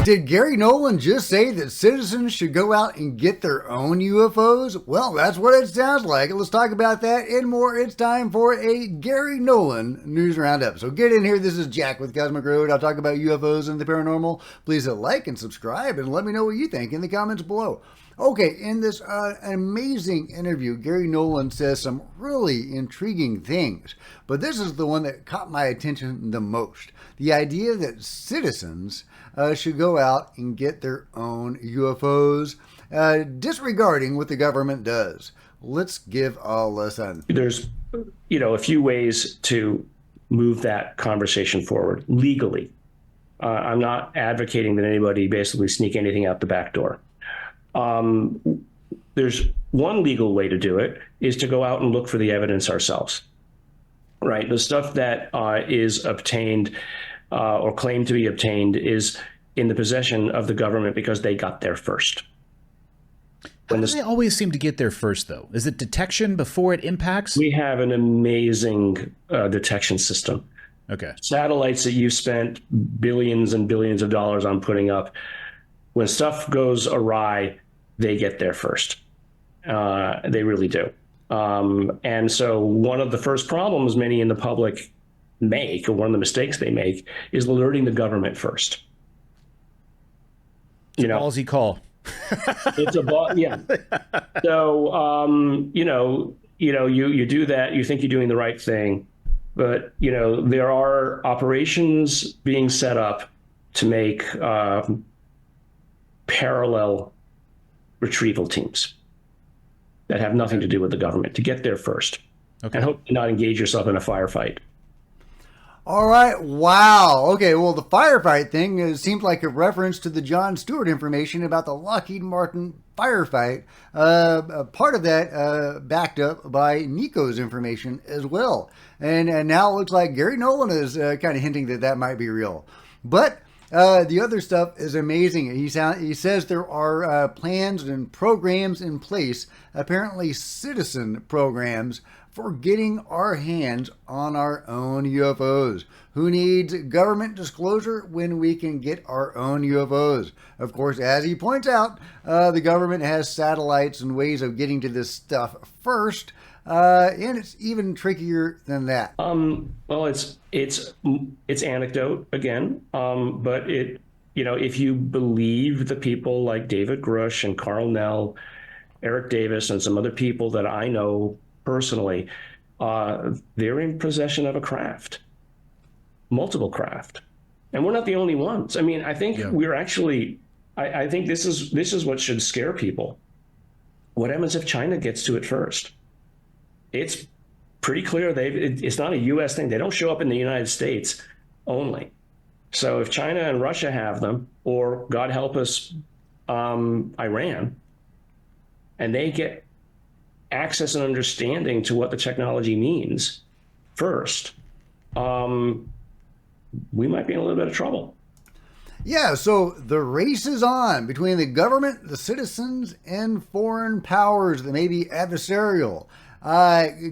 Did Garry Nolan just say that citizens should go out and get their own UFOs? Well, that's what it sounds like. Let's talk about that and more. It's time for a Garry Nolan News Roundup. So get in here. This is Jack with Cosmic Road. I'll talk about UFOs and the paranormal. Please hit like and subscribe and let me know what you think in the comments below. Okay, in this amazing interview, Garry Nolan says some really intriguing things, but this is the one that caught my attention the most. The idea that citizens should go out and get their own UFOs, disregarding what the government does. Let's give a listen. There's, a few ways to move that conversation forward legally. I'm not advocating that anybody basically sneak anything out the back door. There's one legal way to do it is to go out and look for the evidence ourselves, right? The stuff that is obtained or claimed to be obtained is in the possession of the government because they got there first. How do they always seem to get there first, though? Is it detection before it impacts? We have an amazing detection system. Okay. Satellites that you've spent billions and billions of dollars on putting up, when stuff goes awry, they get there first. They really do. And so one of the first problems many in the public make, or one of the mistakes they make, is alerting the government first. Ballsy call. It's a ball, yeah. So you do that. You think you're doing the right thing, but there are operations being set up to make parallel retrieval teams that have nothing to do with the government to get there first. Okay. And hope to not engage yourself in a firefight. All right. Wow. Okay. Well, the firefight thing seems like a reference to the Jon Stewart information about the Lockheed Martin firefight. Part of that backed up by Nico's information as well. And now it looks like Garry Nolan is kind of hinting that that might be real. But the other stuff is amazing. He says there are plans and programs in place, apparently citizen programs, for getting our hands on our own UFOs. Who needs government disclosure when we can get our own UFOs? Of course, as he points out, the government has satellites and ways of getting to this stuff first, and it's even trickier than that. Well, it's anecdote again, but if you believe the people like David Grush and Carl Nell, Eric Davis, and some other people that I know personally, they're in possession of a craft, multiple craft, and we're not the only ones. I mean, I think we're actually. I think this is what should scare people. What happens if China gets to it first? It's pretty clear it's not a U.S. thing. They don't show up in the United States only. So if China and Russia have them, or God help us, Iran, and they get access and understanding to what the technology means first, we might be in a little bit of trouble. Yeah, so the race is on between the government, the citizens, and foreign powers that may be adversarial.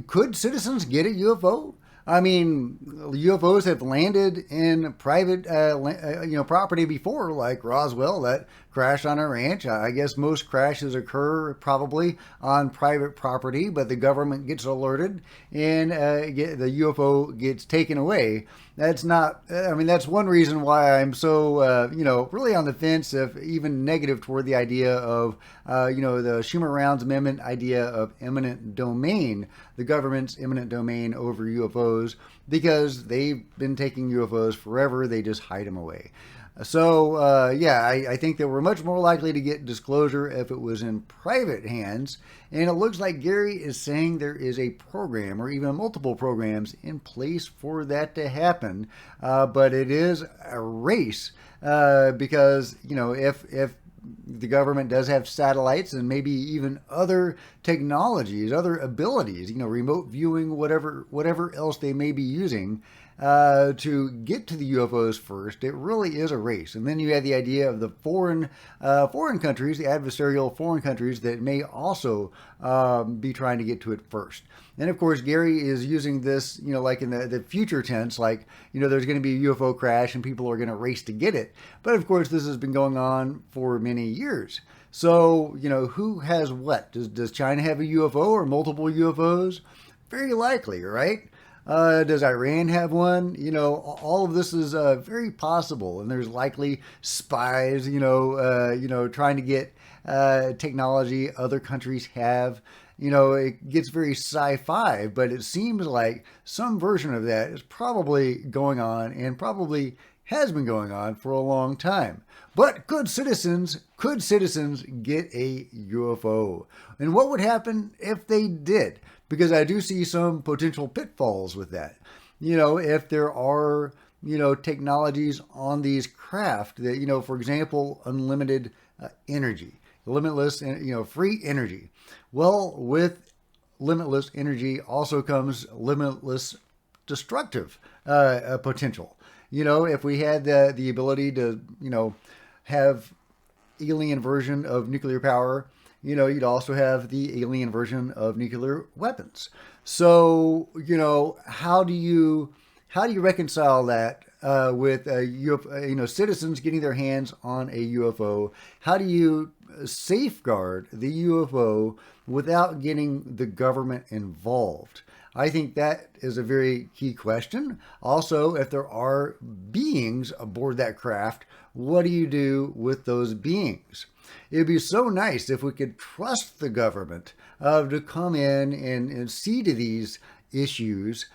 Could citizens get a UFO? I mean, UFOs have landed in private, property before, like Roswell, that crashed on a ranch. I guess most crashes occur probably on private property, but the government gets alerted and the UFO gets taken away. That's not, that's one reason why I'm so, really on the fence, if even negative toward the idea of, the Schumer-Rounds Amendment idea of eminent domain, the government's eminent domain over UFOs, because they've been taking UFOs forever. They just hide them away. So, I think that we're much more likely to get disclosure if it was in private hands. And it looks like Garry is saying there is a program or even multiple programs in place for that to happen. But it is a race because, if the government does have satellites and maybe even other technologies, other abilities, remote viewing, whatever else they may be using, to get to the UFOs first, it really is a race. And then you have the idea of the foreign countries, the adversarial foreign countries that may also be trying to get to it first. And of course, Garry is using this, like in the future tense, like, there's going to be a UFO crash and people are going to race to get it. But of course, this has been going on for many years. So, who has what? Does China have a UFO or multiple UFOs? Very likely, right? Does Iran have one? All of this is very possible, and there's likely spies, trying to get technology other countries have. It gets very sci-fi, but it seems like some version of that is probably going on and probably has been going on for a long time. But could citizens get a UFO? And what would happen if they did? Because I do see some potential pitfalls with that. If there are, technologies on these craft that, for example, unlimited energy, limitless, free energy. Well, with limitless energy also comes limitless destructive potential. If we had the ability to, have alien version of nuclear power, you'd also have the alien version of nuclear weapons. So, how do you reconcile that with citizens getting their hands on a UFO? How do you safeguard the UFO without getting the government involved? I think that is a very key question. Also, if there are beings aboard that craft, what do you do with those beings? It'd be so nice if we could trust the government to come in and see to these issues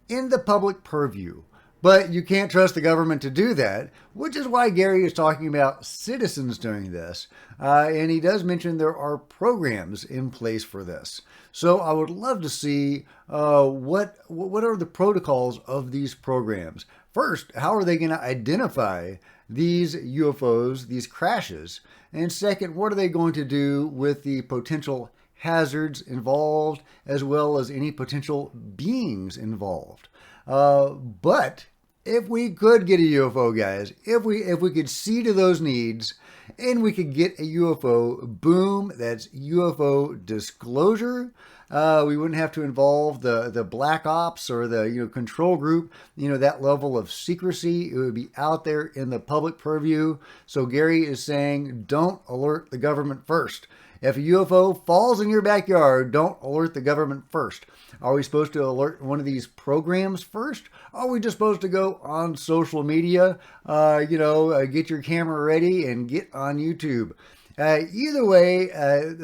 in the public purview. But you can't trust the government to do that, which is why Garry is talking about citizens doing this. And he does mention there are programs in place for this. So I would love to see what are the protocols of these programs. First, how are they going to identify these UFOs, these crashes? And second, what are they going to do with the potential hazards involved, as well as any potential beings involved? But if we could get a UFO, guys, if we could see to those needs and we could get a UFO, boom, that's UFO disclosure. We wouldn't have to involve the black ops or the control group, that level of secrecy. It would be out there in the public purview. So Garry is saying, don't alert the government first. If a UFO falls in your backyard, don't alert the government first. Are we supposed to alert one of these programs first? Are we just supposed to go on social media, get your camera ready and get on YouTube? Either way,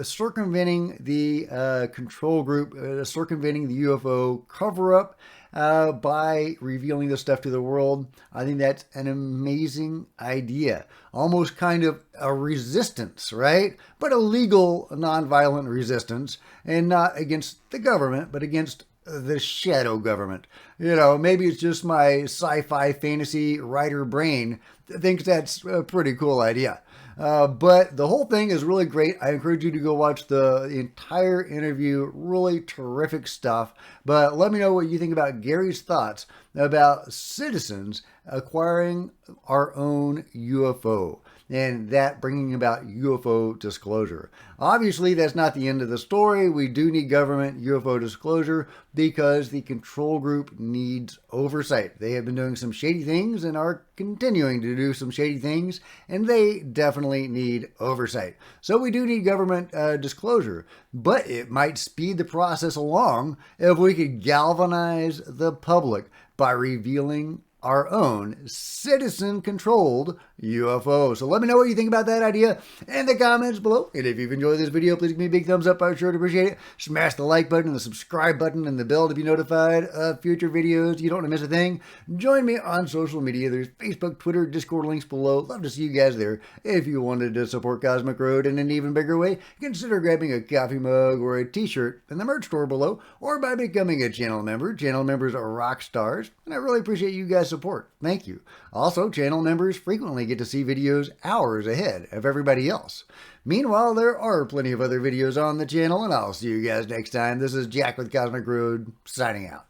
circumventing the control group, circumventing the UFO cover-up by revealing this stuff to the world, I think that's an amazing idea. Almost kind of a resistance, right? But a legal, nonviolent resistance, and not against the government, but against the shadow government. Maybe it's just my sci-fi fantasy writer brain that thinks that's a pretty cool idea. But the whole thing is really great. I encourage you to go watch the entire interview. Really terrific stuff. But let me know what you think about Garry's thoughts about citizens acquiring our own UFO and that bringing about UFO disclosure. Obviously, that's not the end of the story. We do need government UFO disclosure because the control group needs oversight. They have been doing some shady things and are continuing to do some shady things, and they definitely need oversight. So we do need government disclosure, but it might speed the process along if we could galvanize the public by revealing our own citizen-controlled UFO. So let me know what you think about that idea in the comments below. And if you've enjoyed this video, please give me a big thumbs up. I would sure appreciate it. Smash the like button and the subscribe button and the bell to be notified of future videos. You don't want to miss a thing. Join me on social media. There's Facebook, Twitter, Discord links below. Love to see you guys there. If you wanted to support Cosmic Road in an even bigger way, consider grabbing a coffee mug or a t-shirt in the merch store below, or by becoming a channel member. Channel members are rock stars, and I really appreciate you guys' support. Thank you. Also, channel members frequently get to see videos hours ahead of everybody else. Meanwhile, there are plenty of other videos on the channel, and I'll see you guys next time. This is Jack with Cosmic Road, signing out.